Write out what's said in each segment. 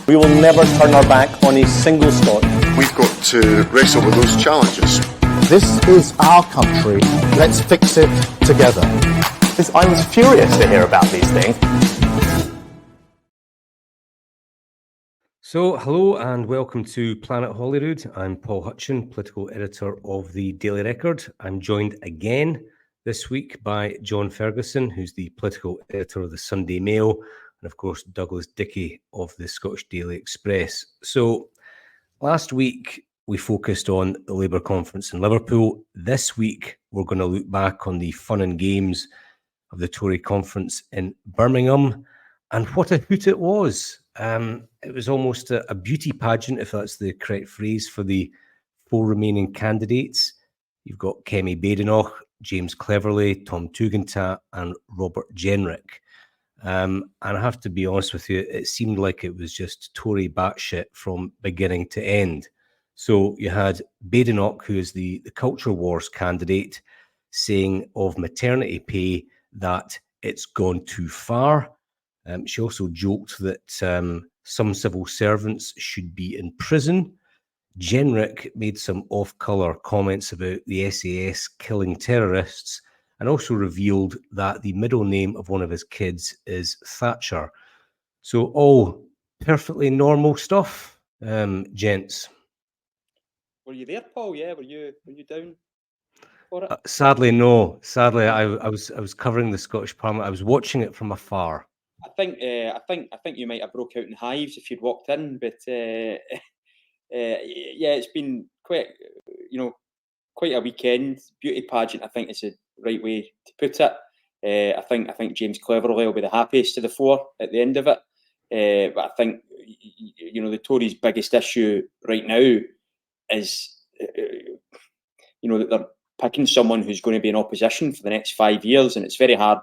We will never turn our back on a single Scot. We've got to wrestle with those challenges. This is our country. Let's fix it together. I was furious to hear about these things. So, hello and welcome to Planet Holyrood. I'm Paul Hutcheon, political editor of the Daily Record. I'm joined again this week by John Ferguson, who's the political editor of the Sunday Mail, and of course Douglas Dickey of the Scottish Daily Express. So, last week we focused on the Labour conference in Liverpool. This week we're going to look back on the fun and games of the Tory conference in Birmingham, and what a hoot it was. It was almost a beauty pageant, if that's the correct phrase, for the four remaining candidates. You've got Kemi Badenoch, James Cleverly, Tom Tugendhat and Robert Jenrick. And I have to be honest with you, it seemed like it was just Tory batshit from beginning to end. So you had Badenoch, who is the Culture Wars candidate, saying of maternity pay that it's gone too far. She also joked that some civil servants should be in prison. Jenrick made some off-colour comments about the SAS killing terrorists and also revealed that the middle name of one of his kids is Thatcher. So all perfectly normal stuff, gents. Were you there, Paul? Yeah, were you down for it? Sadly, no. Sadly, I was covering the Scottish Parliament. I was watching it from afar. I think you might have broke out in hives if you'd walked in, but yeah, it's been quite a weekend. Beauty pageant, I think, is the right way to put it. I think James Cleverly will be the happiest of the four at the end of it. But I think the Tories' biggest issue right now is that they're picking someone who's going to be in opposition for the next 5 years, and it's very hard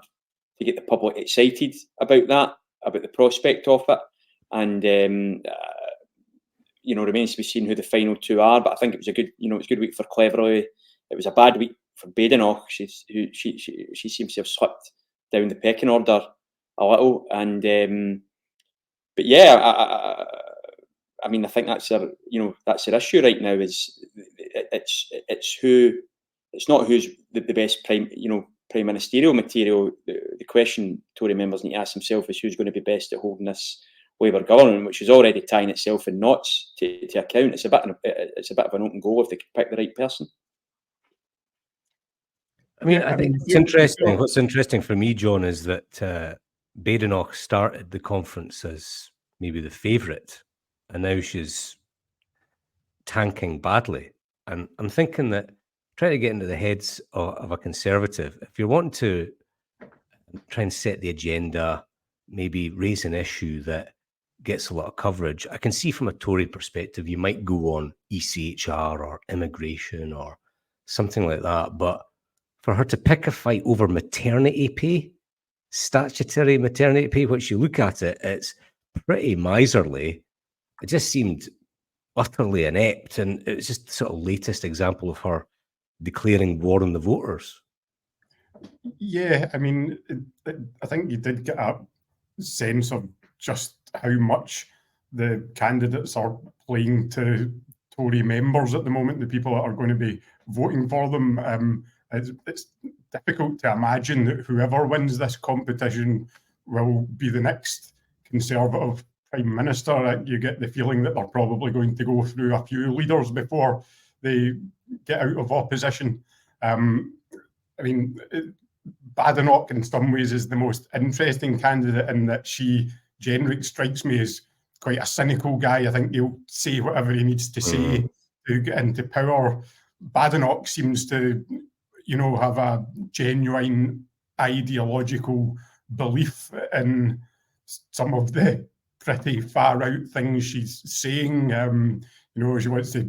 to get the public excited about that, about the prospect of it. And remains to be seen who the final two are. But I think it was a good week for Cleverly. It was a bad week for Badenoch. She seems to have slipped down the pecking order a little. And but yeah, I mean, I think that's their issue right now. Is it's not who's the best prime ministerial material. The question Tory members need to ask themselves is who's going to be best at holding this Labour government, which is already tying itself in knots to account. It's a bit of an open goal if they can pick the right person. I mean, I think it's interesting. What's interesting for me, John, is that Badenoch started the conference as maybe the favourite, and now she's tanking badly. And I'm thinking that trying to get into the heads of a Conservative, if you're wanting to try and set the agenda, maybe raise an issue that gets a lot of coverage, I can see from a Tory perspective, you might go on ECHR or immigration or something like that. But for her to pick a fight over maternity pay, statutory maternity pay, once you look at it, it's pretty miserly. It just seemed utterly inept. And it's just the sort of latest example of her declaring war on the voters. Yeah, I mean, I think you did get a sense of just how much the candidates are playing to Tory members at the moment, the people that are going to be voting for them. It's difficult to imagine that whoever wins this competition will be the next Conservative Prime Minister. You get the feeling that they're probably going to go through a few leaders before they get out of opposition. I mean, Badenoch in some ways is the most interesting candidate in that Jenrick strikes me as quite a cynical guy. I think he'll say whatever he needs to say to get into power. Badenoch seems to, have a genuine ideological belief in some of the pretty far out things she's saying. She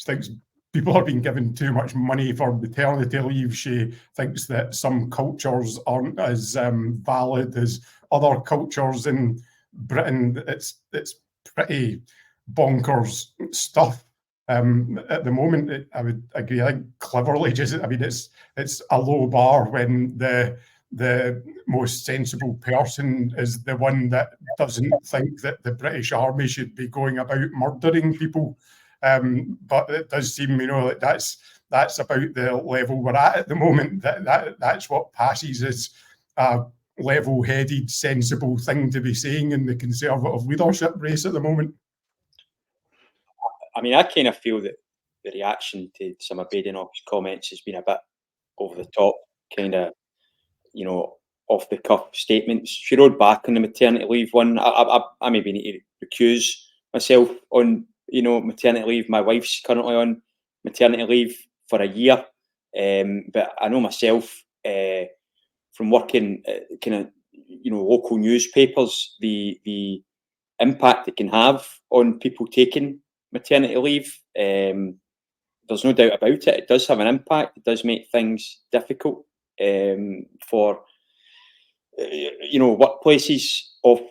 thinks people are being given too much money for maternity leave. She thinks that some cultures aren't as valid as other cultures in Britain. It's pretty bonkers stuff. At the moment, I would agree. I think Cleverly it's a low bar when the the most sensible person is the one that doesn't think that the British Army should be going about murdering people. But it does seem, like that's about the level we're at the moment. That's what passes as a level-headed, sensible thing to be saying in the Conservative leadership race at the moment. I mean, I kind of feel that the reaction to some of Badenoch's comments has been a bit over the top, kind of, off the cuff statements. She rode back on the maternity leave one. I maybe need to recuse myself on, maternity leave. My wife's currently on maternity leave for a year, but I know myself from working kind of, local newspapers, the impact it can have on people taking maternity leave. There's no doubt about it. It does have an impact. It does make things difficult for workplaces of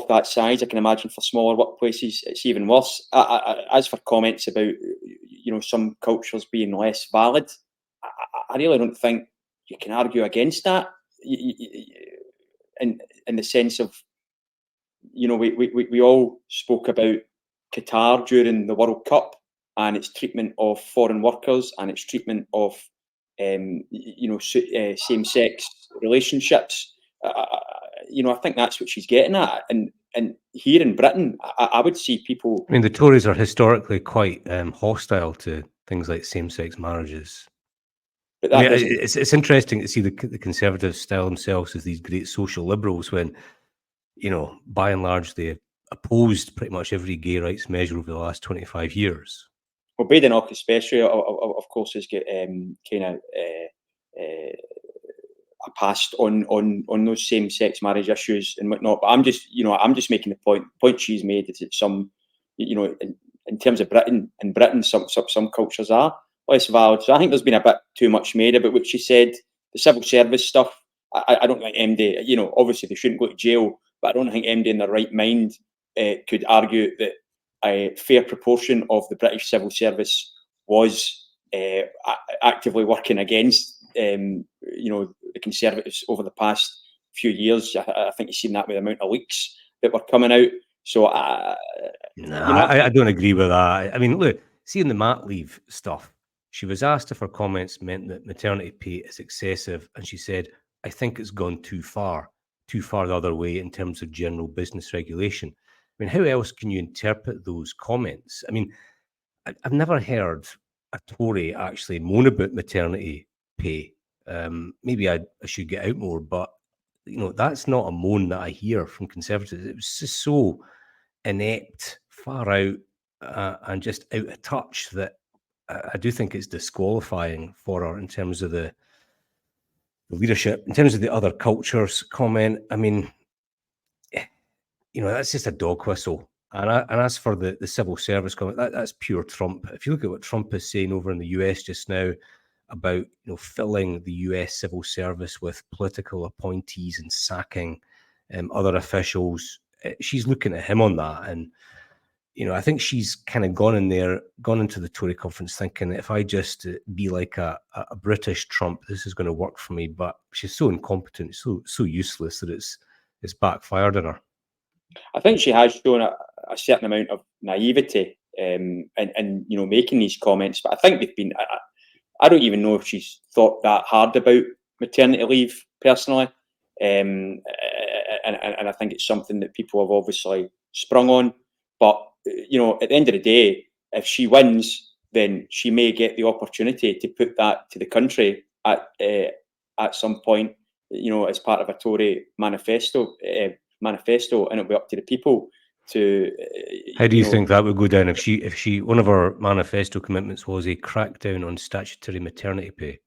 that size. I can imagine for smaller workplaces it's even worse. As for comments about some cultures being less valid, I really don't think you can argue against that. In the sense of, we all spoke about Qatar during the World Cup and its treatment of foreign workers and its treatment of same-sex relationships. I think that's what she's getting at. And here in Britain, I would see people. I mean, the Tories are historically quite hostile to things like same-sex marriages. But I mean, it's interesting to see the Conservatives style themselves as these great social liberals when, by and large, they opposed pretty much every gay rights measure over the last 25 years. Well, Badenoch especially, of course, has got kind of a past on those same-sex marriage issues and whatnot. But I'm just making the point she's made is that some, in terms of Britain, some cultures are less valid. So I think there's been a bit too much made about what she said. The civil service stuff, I don't think MD, obviously they shouldn't go to jail, but I don't think MD in their right mind could argue that a fair proportion of the British civil service was actively working against, the Conservatives over the past few years. I think you've seen that with the amount of leaks that were coming out. So, I don't agree with that. I mean, look, seeing the mat leave stuff, she was asked if her comments meant that maternity pay is excessive, and she said, I think it's gone too far the other way in terms of general business regulation. I mean, how else can you interpret those comments? I mean, I've never heard a Tory actually moan about maternity pay. Maybe I should get out more, but that's not a moan that I hear from Conservatives. It was just so inept, far out, and just out of touch that I do think it's disqualifying for her in terms of the leadership. In terms of the other cultures comment, I mean, that's just a dog whistle. And as for the civil service comment, that's pure Trump. If you look at what Trump is saying over in the US just now about filling the US civil service with political appointees and sacking other officials, she's looking at him on that. And I think she's kind of gone into the Tory conference thinking that if I just be like a British Trump, this is going to work for me. But she's so incompetent, so useless that it's backfired on her. I think she has shown a certain amount of naivety in making these comments. But I think they've been. I don't even know if she's thought that hard about maternity leave personally, and I think it's something that people have obviously sprung on. But at the end of the day, if she wins, then she may get the opportunity to put that to the country at some point, as part of a Tory manifesto, and it'll be up to the people to. How do you think that would go down if she one of her manifesto commitments was a crackdown on statutory maternity pay?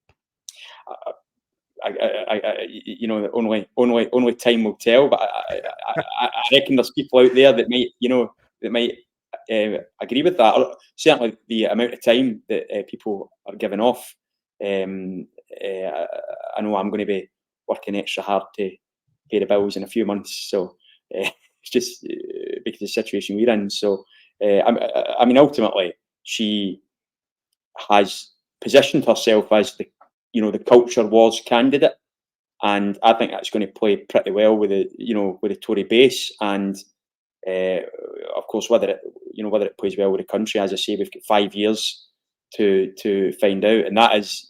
Only time will tell. But I reckon there's people out there that might agree with that. Or certainly, the amount of time that people are giving off. I know I'm going to be working extra hard to pay the bills in a few months, so it's just because of the situation we're in. So, I mean, ultimately, she has positioned herself as the culture wars candidate, and I think that's going to play pretty well with the Tory base, and of course whether it plays well with the country. As I say, we've got 5 years to find out, and that is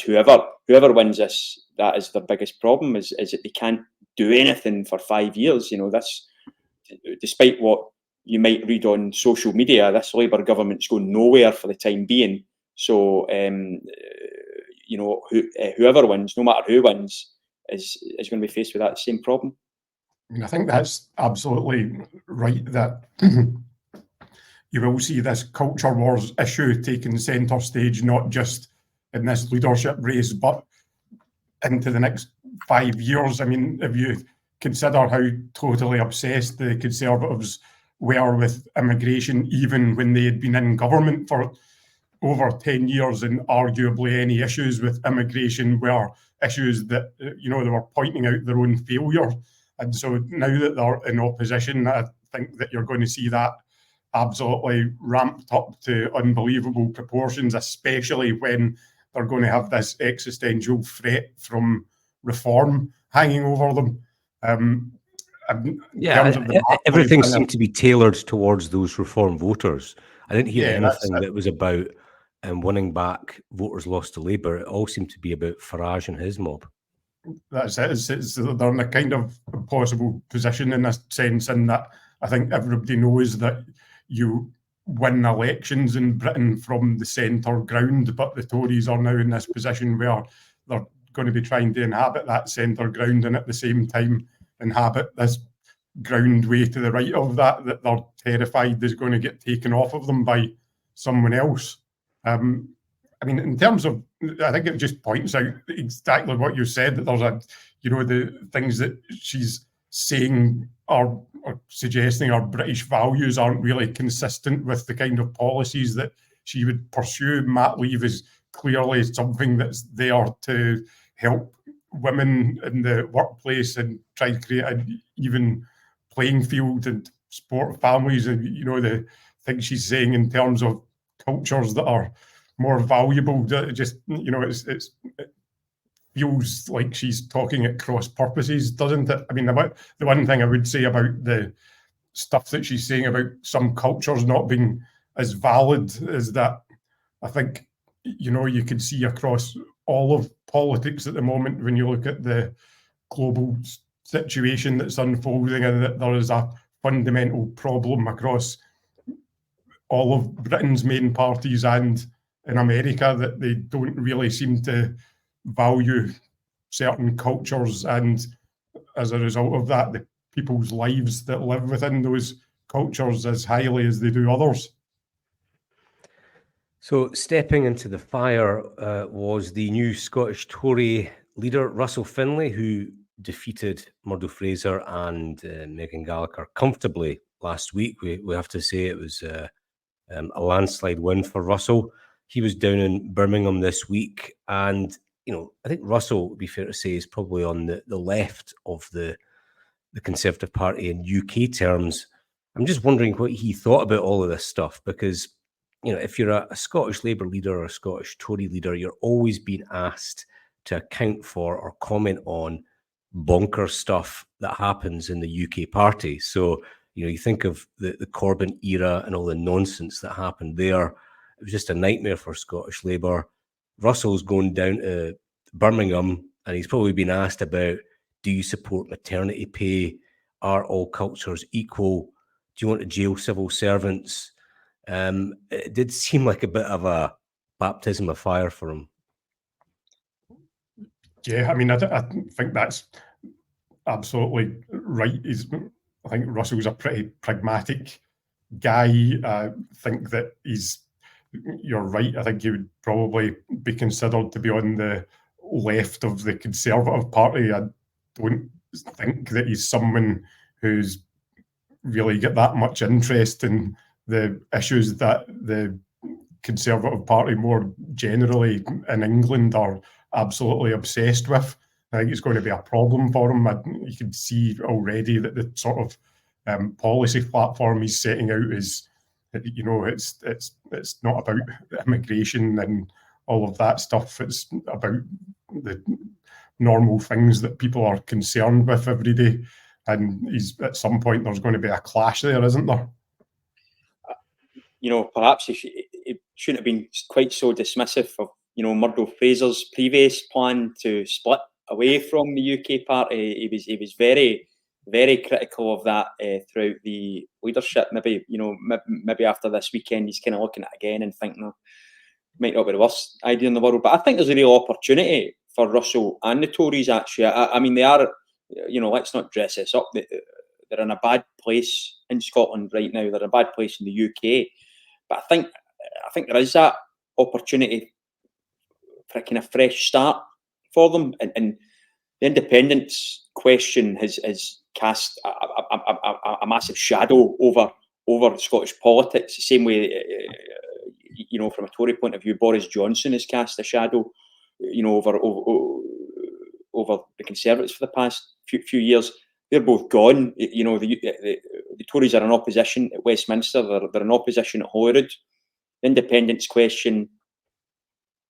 whoever wins this. That is the biggest problem, is that they can't do anything for 5 years. This, despite what you might read on social media, this Labour government's going nowhere for the time being. So whoever wins, no matter who wins, is going to be faced with that same problem. I mean, I think that's absolutely right, that you will see this culture wars issue taking centre stage, not just in this leadership race, but into the next 5 years. I mean, if you consider how totally obsessed the Conservatives were with immigration, even when they had been in government for over 10 years, and arguably any issues with immigration were issues that, they were pointing out their own failure. And so now that they're in opposition, I think that you're going to see that absolutely ramped up to unbelievable proportions, especially when they're going to have this existential threat from reform hanging over them. Everything seemed to be tailored towards those reform voters. I didn't hear anything that was about winning back voters lost to Labour. It all seemed to be about Farage and his mob. That's it. They're in a kind of impossible position in a sense, in that I think everybody knows that you win elections in Britain from the centre ground, but the Tories are now in this position where they're going to be trying to inhabit that centre ground, and at the same time inhabit this ground way to the right of that they're terrified is going to get taken off of them by someone else. I mean, in terms of, I think it just points out exactly what you said, that there's the things that she's saying or suggesting our British values aren't really consistent with the kind of policies that she would pursue. Mat leave is clearly something that's there to help women in the workplace and try to create an even playing field and support families. And, the things she's saying in terms of cultures that are more valuable, just, it feels like she's talking at cross purposes, doesn't it? I mean, the one thing I would say about the stuff that she's saying about some cultures not being as valid is that I think, you can see across all of politics at the moment, when you look at the global situation that's unfolding, and that there is a fundamental problem across all of Britain's main parties and in America, that they don't really seem to value certain cultures, and as a result of that, the people's lives that live within those cultures as highly as they do others. So stepping into the fire was the new Scottish Tory leader, Russell Findlay, who defeated Murdo Fraser and Megan Gallagher comfortably last week. We have to say it was a landslide win for Russell. He was down in Birmingham this week, and I think Russell, would be fair to say, is probably on the left of the Conservative Party in UK terms. I'm just wondering what he thought about all of this stuff, because if you're a Scottish Labour leader or a Scottish Tory leader, you're always being asked to account for or comment on bonker stuff that happens in the UK party. So you think of the Corbyn era and all the nonsense that happened there. It was just a nightmare for Scottish Labour. Russell's going down to Birmingham, and he's probably been asked about, do you support maternity pay? Are all cultures equal? Do you want to jail civil servants? It did seem like a bit of a baptism of fire for him. Yeah, I mean, I think that's absolutely right. I think Russell's a pretty pragmatic guy. I think that you're right. I think he would probably be considered to be on the left of the Conservative Party. I don't think that he's someone who's really got that much interest in the issues that the Conservative Party more generally in England are absolutely obsessed with. I think it's going to be a problem for him. You can see already that the sort of policy platform he's setting out is, it's not about immigration and all of that stuff. It's about the normal things that people are concerned with every day. And at some point there's going to be a clash there, isn't there? Perhaps he shouldn't have been quite so dismissive of, Murdo Fraser's previous plan to split away from the UK party. He was very, very critical of that throughout the leadership. Maybe after this weekend, he's kind of looking at it again and thinking, it might not be the worst idea in the world. But I think there's a real opportunity for Russell and the Tories, actually. I mean, they are, let's not dress this up. They're in a bad place in Scotland right now. They're in a bad place in the UK. But I think there is that opportunity for a kind of fresh start for them. And the independence question has cast a massive shadow over Scottish politics. The same way, from a Tory point of view, Boris Johnson has cast a shadow, over the Conservatives for the past few years. They're both gone. The Tories are in opposition at Westminster. They're in opposition at Holyrood. The independence question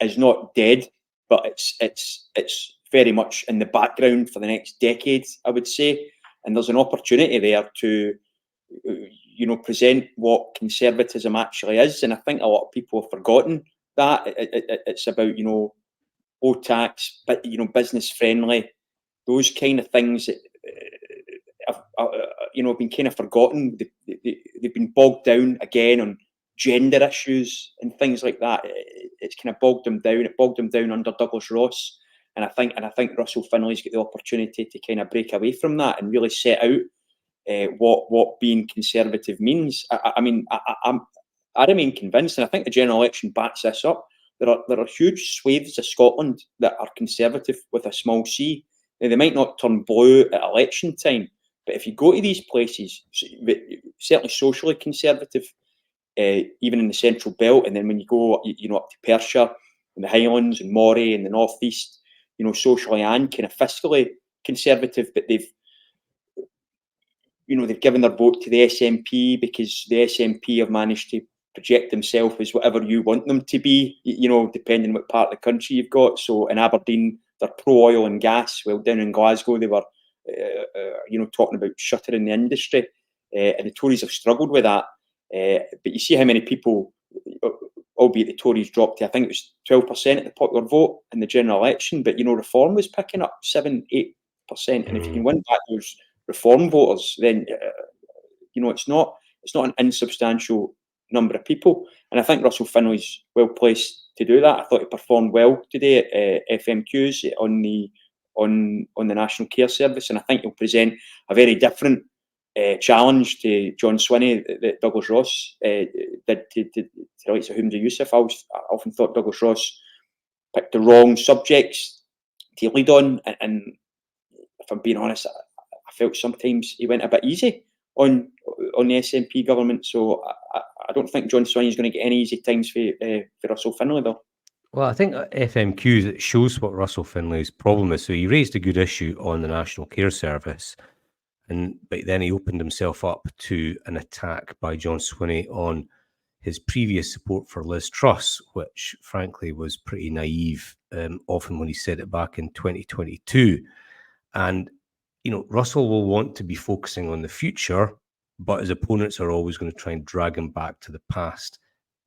is not dead, but it's very much in the background for the next decade, I would say. And there's an opportunity there to, present what conservatism actually is. And I think a lot of people have forgotten that. It's about, low tax, but business friendly, those kind of things that have been kind of forgotten. They've been bogged down again on gender issues and things like that. It's kind of bogged them down. It bogged them down under Douglas Ross, and I think Russell Findlay's got the opportunity to kind of break away from that and really set out what being conservative means. I remain convinced, and I think the general election backs this up. There are huge swathes of Scotland that are conservative with a small c. Now, they might not turn blue at election time, but if you go to these places, certainly socially conservative, even in the Central Belt, and then when you go, up to Perthshire and the Highlands and Moray and the North East, socially and kind of fiscally conservative, but they've given their vote to the SNP because the SNP have managed to project themselves as whatever you want them to be, depending on what part of the country you've got. So in Aberdeen, they're pro-oil and gas. Well, down in Glasgow, they were, talking about shuttering the industry. And the Tories have struggled with that. But you see how many people, albeit the Tories dropped to, I think it was 12% of the popular vote in the general election, but, Reform was picking up 7-8%. And if you can win back those Reform voters, then, it's not an insubstantial number of people. And I think Russell Findlay's well placed to do that. I thought he performed well today at FMQs on the National Care Service, and I think he'll present a very different challenge to John Swinney that Douglas Ross did to the likes of Humza Yousaf. I often thought Douglas Ross picked the wrong subjects to lead on, and if I'm being honest, I felt sometimes he went a bit easy on the SNP government. So I don't think John Swinney is going to get any easy times for Russell Findlay, though. Well, I think FMQs, it shows what Russell Findlay's problem is. So he raised a good issue on the National Care Service, but then he opened himself up to an attack by John Swinney on his previous support for Liz Truss, which frankly was pretty naive, often when he said it back in 2022. And, Russell will want to be focusing on the future, but his opponents are always going to try and drag him back to the past,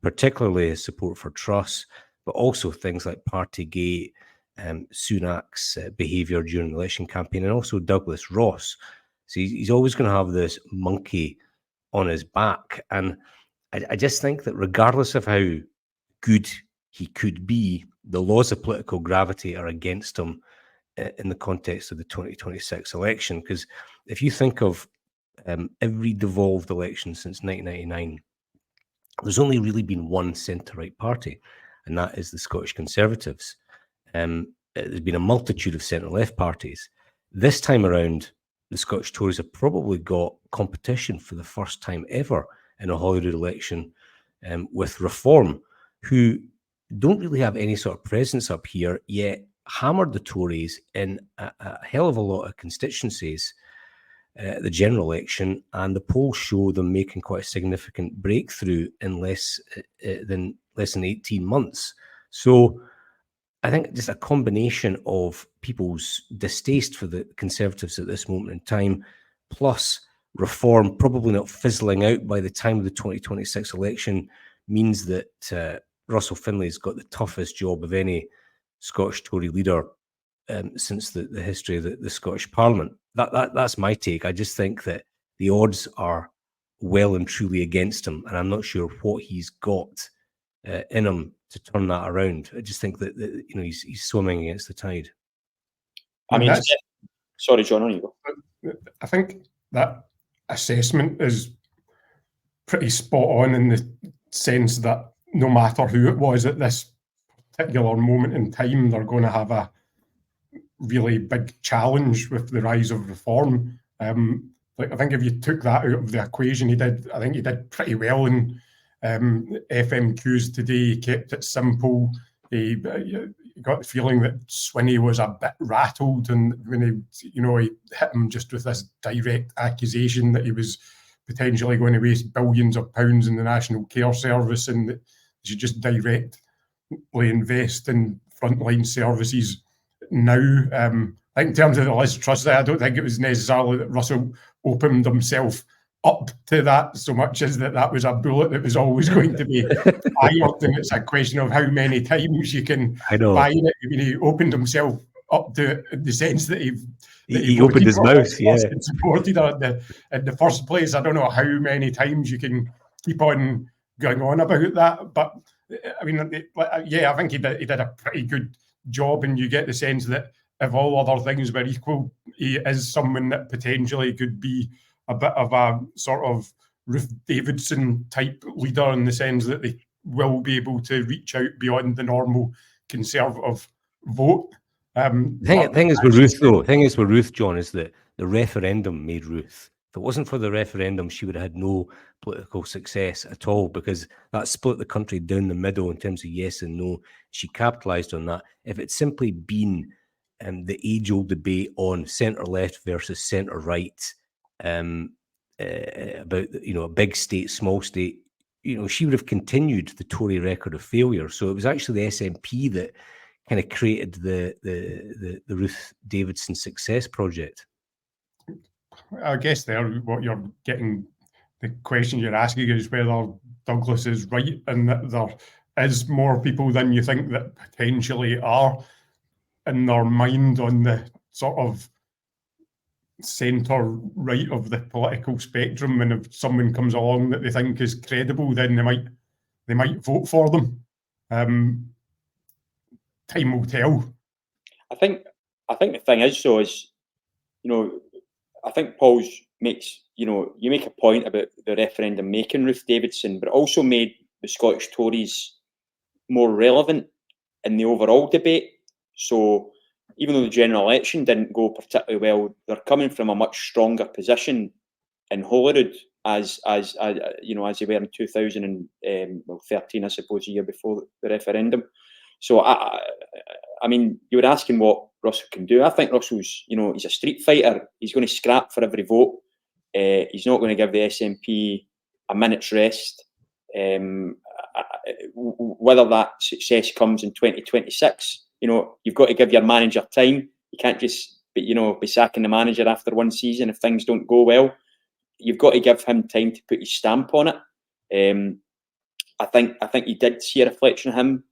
particularly his support for Truss, but also things like Partygate, Sunak's behaviour during the election campaign, and also Douglas Ross. So he's always going to have this monkey on his back. And I just think that regardless of how good he could be, the laws of political gravity are against him in the context of the 2026 election. Because if you think of every devolved election since 1999, there's only really been one centre-right party, and that is the Scottish Conservatives. There's been a multitude of centre-left parties. This time around, the Scottish Tories have probably got competition for the first time ever in a Holyrood election with Reform, who don't really have any sort of presence up here, yet hammered the Tories in a hell of a lot of constituencies the general election, and the polls show them making quite a significant breakthrough in less than 18 months. So I think just a combination of people's distaste for the Conservatives at this moment in time, plus reform probably not fizzling out by the time of the 2026 election, means that Russell Findlay's got the toughest job of any Scottish Tory leader since the history of the Scottish Parliament. That's my take. I just think that the odds are well and truly against him, and I'm not sure what he's got in him to turn that around. I just think that he's swimming against the tide. I mean, sorry, John, on you go. I think that assessment is pretty spot on in the sense that no matter who it was at this particular moment in time, they're going to have a really big challenge with the rise of reform. I think if you took that out of the equation, he did pretty well in FMQs today. He kept it simple. He got the feeling that Swinney was a bit rattled, and when he hit him just with this direct accusation that he was potentially going to waste billions of pounds in the National Care Service, and that he should just directly invest in frontline services now. I think in terms of the Liz Truss, I don't think it was necessarily that Russell opened himself up to that so much as that was a bullet that was always going to be fired, and it's a question of how many times you can fire it. I mean, he opened himself up to it in the sense that he opened his mouth, yeah, and supported her in the first place. I don't know how many times you can keep on going on about that, but I mean, yeah, I think he did a pretty good job, and you get the sense that if all other things were equal, he is someone that potentially could be a bit of a sort of Ruth Davidson type leader, in the sense that they will be able to reach out beyond the normal Conservative vote. The thing is with Ruth, John, is that the referendum made Ruth. If it wasn't for the referendum, she would have had no political success at all, because that split the country down the middle in terms of yes and no. She capitalised on that. If it's simply been the age-old debate on centre-left versus centre-right, about a big state, small state, she would have continued the Tory record of failure. So it was actually the SNP that kind of created the Ruth Davidson success project. I guess what you're getting, the question you're asking is whether Douglas is right and that there is more people than you think that potentially are in their mind on the sort of centre right of the political spectrum, and if someone comes along that they think is credible, then they might vote for them. Time will tell. I think the thing is, so is, I think Paul makes, you make a point about the referendum making Ruth Davidson, but it also made the Scottish Tories more relevant in the overall debate. So even though the general election didn't go particularly well, they're coming from a much stronger position in Holyrood as they were in 2013, I suppose, a year before the referendum. So I mean, you were asking what Russell can do. I think Russell's, he's a street fighter. He's going to scrap for every vote. He's not going to give the SNP a minute's rest. Whether that success comes in 2026, you've got to give your manager time. You can't just be sacking the manager after one season if things don't go well. You've got to give him time to put his stamp on it. I think you did see a reflection of him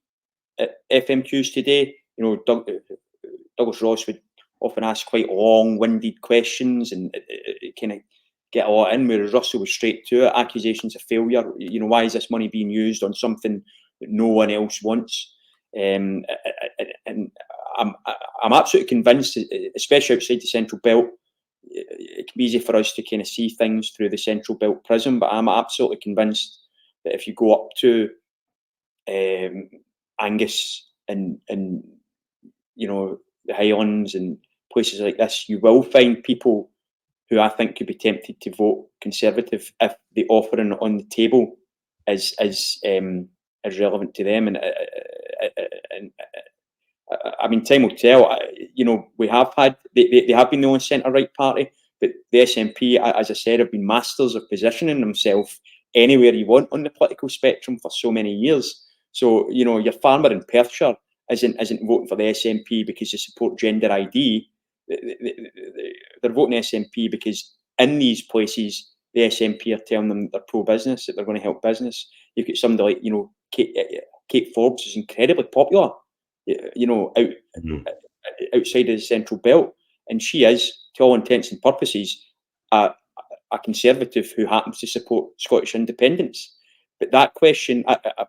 at FMQs today. Douglas Ross would often ask quite long-winded questions and kind of get a lot in, whereas Russell was straight to it. Accusations of failure. Why is this money being used on something that no one else wants? And I'm absolutely convinced, especially outside the Central Belt, it can be easy for us to kind of see things through the Central Belt prism, but I'm absolutely convinced that if you go up to Angus and the Highlands and places like this, you will find people who I think could be tempted to vote Conservative if the offering on the table is relevant to them. And I mean, time will tell. We have had they have been the only centre-right party, but the SNP, as I said, have been masters of positioning themselves anywhere you want on the political spectrum for so many years. So your farmer in Perthshire isn't voting for the SNP because they support gender ID. They're voting SNP because in these places the SNP are telling them that they're pro-business, that they're going to help business. You've got somebody like, Kate Forbes is incredibly popular, outside of the Central Belt, and she is, to all intents and purposes, a Conservative who happens to support Scottish independence. But that question, I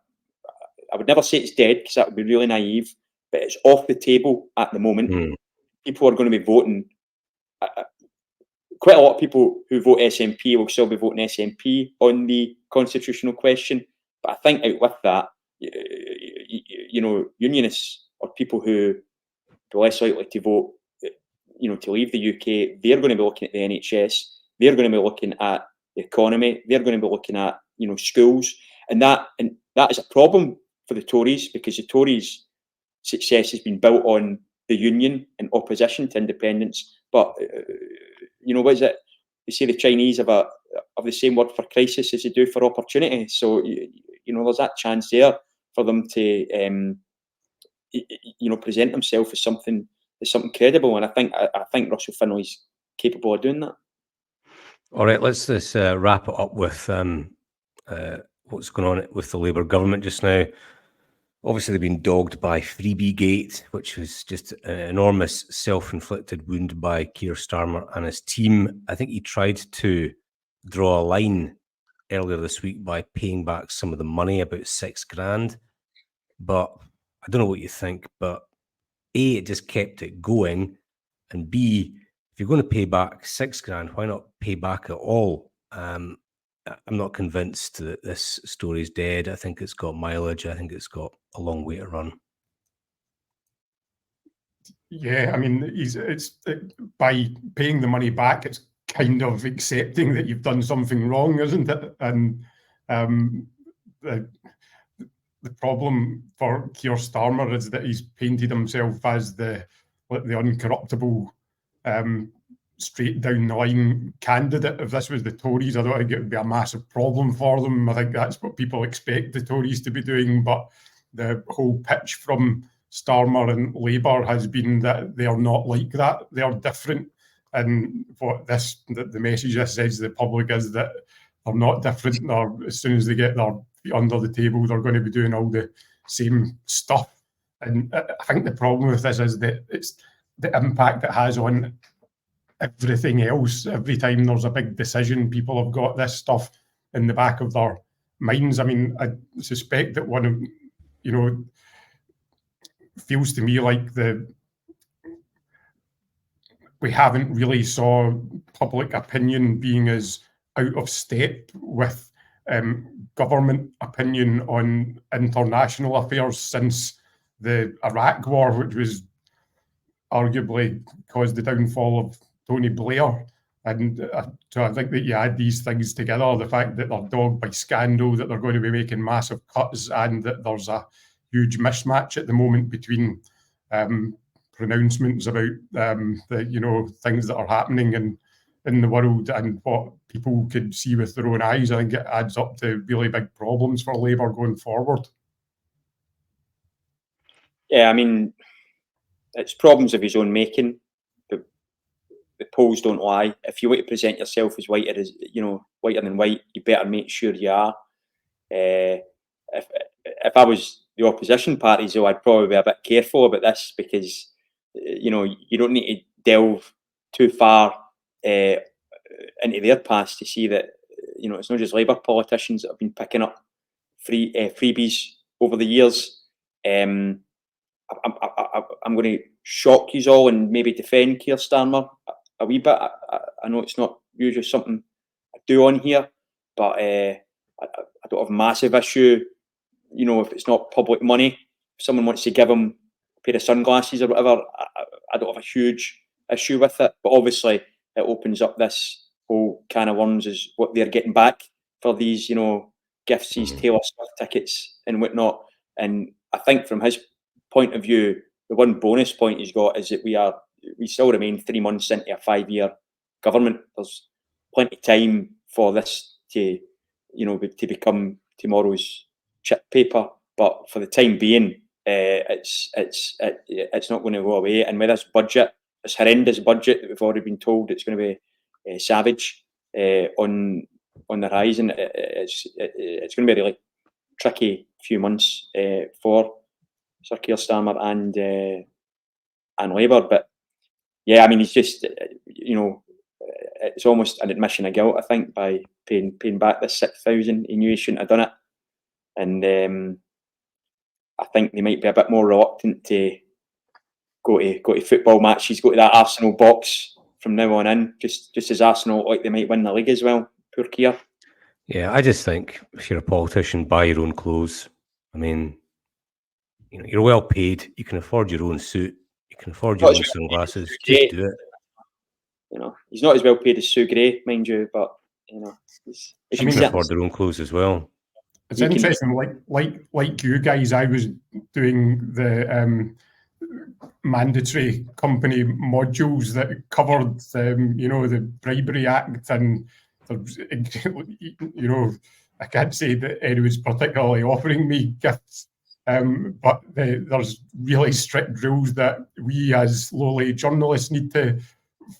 would never say it's dead, because that would be really naive, but it's off the table at the moment. People are going to be voting. Quite a lot of people who vote SNP will still be voting SNP on the constitutional question. But I think out with that, unionists or people who are less likely to vote, to leave the UK, they're going to be looking at the NHS. They're going to be looking at the economy. They're going to be looking at, schools, and that is a problem for the Tories, because the Tories' success has been built on the union and opposition to independence. But what is it? They say the Chinese have the same word for crisis as they do for opportunity. So there's that chance there for them to present themselves as something credible. And I think Russell Findlay's capable of doing that. All right, let's just wrap it up with what's going on with the Labour government just now. Obviously, they've been dogged by Freebie Gate, which was just an enormous self-inflicted wound by Keir Starmer and his team. I think he tried to draw a line earlier this week by paying back some of the money, about $6,000. But I don't know what you think, but A, it just kept it going, and B, if you're going to pay back $6,000, why not pay back at all? I'm not convinced that this story's dead. I think it's got mileage. I think it's got a long way to run. Yeah, I mean, by paying the money back, it's kind of accepting that you've done something wrong, isn't it? And the problem for Keir Starmer is that he's painted himself as the uncorruptible, straight down the line candidate. If this was the Tories, I don't think it would be a massive problem for them. I think that's what people expect the Tories to be doing. But the whole pitch from Starmer and Labour has been that they are not like that. They are different. And what the message this says to the public is that they're not different. As soon as they get their feet under the table, they're going to be doing all the same stuff. And I think the problem with this is that it's the impact it has on everything else. Every time there's a big decision, people have got this stuff in the back of their minds. I mean, I suspect that one of, feels to me like we haven't really saw public opinion being as out of step with government opinion on international affairs since the Iraq war, which was arguably caused the downfall of Tony Blair. And so I think that you add these things together, the fact that they're dogged by scandal, that they're going to be making massive cuts, and that there's a huge mismatch at the moment between pronouncements about the things that are happening in the world and what people could see with their own eyes. I think it adds up to really big problems for Labour going forward. Yeah, I mean, it's problems of his own making. The polls don't lie. If you want to present yourself as whiter than white, you better make sure you are. If I was the opposition parties, though, I'd probably be a bit careful about this, because you don't need to delve too far into their past to see that it's not just Labour politicians that have been picking up freebies over the years. I'm going to shock you all and maybe defend Keir Starmer a wee bit. I know it's not usually something I do on here, but I don't have a massive issue, if it's not public money. If someone wants to give him a pair of sunglasses or whatever, I don't have a huge issue with it. But obviously, it opens up this whole can of worms, is what they're getting back for these, gifts, these Taylor Swift tickets and whatnot. And I think from his point of view, the one bonus point he's got is that we still remain 3 months into a 5-year government. There's plenty of time for this to become tomorrow's chip paper. But for the time being, it's not going to go away. And with this budget, this horrendous budget that we've already been told it's going to be savage on the horizon, it's going to be a really tricky few months for Sir Keir Starmer and Labour. But yeah, I mean, he's just it's almost an admission of guilt, I think, by paying back this 6,000. He knew he shouldn't have done it, and I think they might be a bit more reluctant to go to football matches, go to that Arsenal box from now on in, just as Arsenal look like they might win the league as well. Poor Keir. Yeah, I just think if you're a politician, buy your own clothes. I mean, you're well paid. You can afford your own suit. You can afford your own sunglasses. Just do it. He's not as well paid as Sue Gray, mind you, but she can afford their own clothes as well. It's interesting, like you guys, I was doing the mandatory company modules that covered the Bribery Act, and I can't say that anyone's particularly offering me gifts, but there's really strict rules that we as lowly journalists need to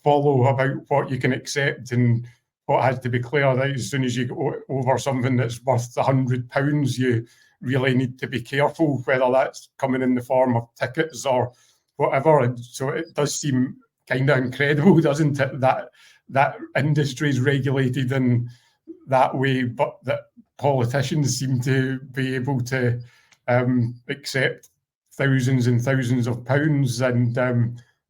follow about what you can accept and what has to be clear. That as soon as you go over something that's worth £100, you really need to be careful whether that's coming in the form of tickets or whatever. And so it does seem kind of incredible, doesn't it, that industry is regulated in that way, but that politicians seem to be able to accept thousands and thousands of pounds, and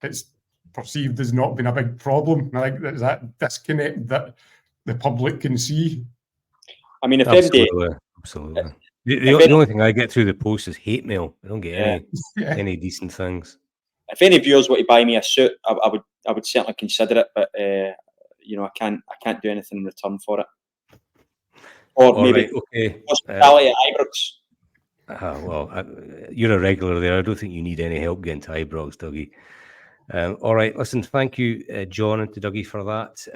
it's perceived as not being a big problem. I think there's that disconnect that the public can see. I mean, absolutely. The only thing I get through the post is hate mail. I don't get any decent things. If any viewers want to buy me a suit, I would certainly consider it, but I can't do anything in return for it. Or maybe hospitality at Ibrox. Well, you're a regular there. I don't think you need any help getting to Ibrox, Dougie. All right, listen, thank you, John, and to Dougie for that.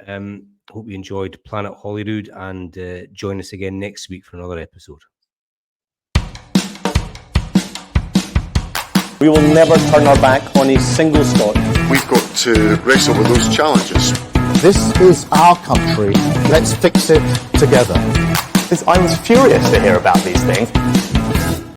Hope you enjoyed Planet Holyrood, and join us again next week for another episode. We will never turn our back on a single Scot. We've got to wrestle with those challenges. This is our country. Let's fix it together. I was furious to hear about these things.